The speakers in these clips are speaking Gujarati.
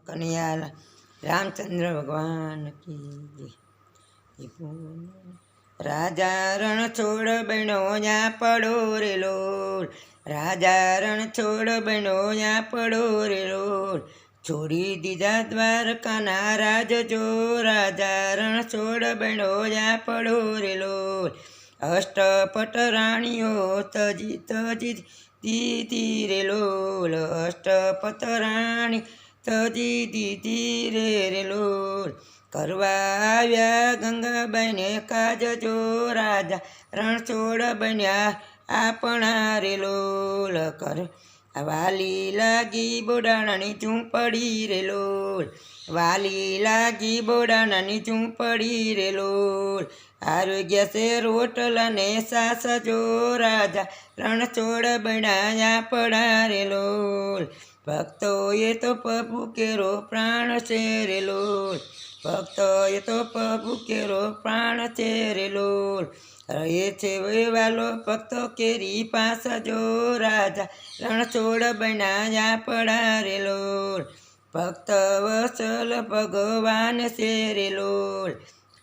કનૈયા રામચંદ્ર ભગવાન કી જય. રાજા રણ છોડ બનો યા પડો રે લોલ, રાજા રણ છોડ બનો યા પડો રે લોલ, છોડી દીધા દ્વારકાના રાજ જો, રાજા રણ છોડ બનો યા પડો રે લોલ, અષ્ટપટ રાણીઓ તજી તજી દીધી રે લોલ, અષ્ટપટ રાણી તજી દીધી રે લોલ, કરવા આવ્યા ગંગાબાઈને કાજ જો, રાજા રણછોડ બન્યા આપણા રે લોલ, કર વાલી લાગી બોડાણાની ઝૂંપડી રે લોલ, વાલી લાગી બોડાણાની ઝૂંપડી રે લોલ, આરોગ્ય છે રોટલા ને સાસ જો, રાજા રણછોડ બન્યા આપણા રે લોલ, ભક્તોએ તો પ્રભુ કેરો પ્રાણ છે રે લોલ, ભક્તોએ તો પ્રભુ કેરો પ્રાણ છે રે લોલ, રહે છે વેવાલો ભક્તો કેરી પાસ જો, રાજા રણછોડ બન્યા આપણા રે લોલ, ભક્ત વત્સલ ભગવાન છે રે લોલ,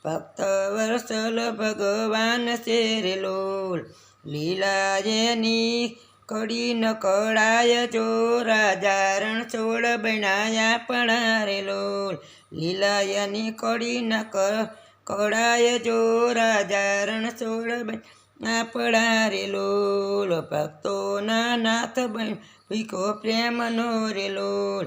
ભક્ત વત્સલ ભગવાન છે રે લોલ, લીલા એની કડી ન કળાય જો, રાજા રણછોડ બન્યા આપણા રે લોલ, લીલાયની કડી ન કળાય જો, રાજા રણછોડ બન્યા આપણા રે લોલ, ભક્તોના નાથ ભીખો પ્રેમનો રે લોલ,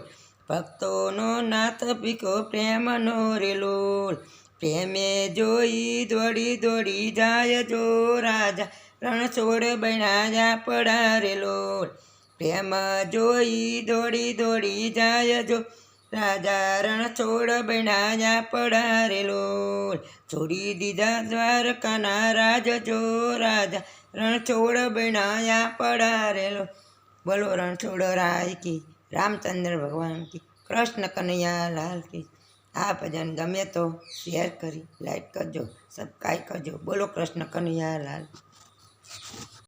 ભક્તોનો નાથ ભીખો પ્રેમનો રે લોલ, પ્રેમે જોઈ દોડી દોડી જાય જો, રાજા રણછોડ બન્યા આપણા રે લોલ, પ્રેમ જોઈ દોડી દોડી જાય જો, રાજા રણછોડ બન્યા આપણા રે લોલ, છોડી દીધા દ્વારકાના રાજ જો, રાજા રણછોડ બન્યા આપણા રે લોલ. બોલો રણછોડ રાય કી, રામચંદ્ર ભગવાન કી, કૃષ્ણ કનૈયા લાલ કી. આ ભજન ગમે તો શેર કરી લાઈક કરજો, સબસ્ક્રાઈબ કરજો. બોલો કૃષ્ણ કનૈયા લાલ.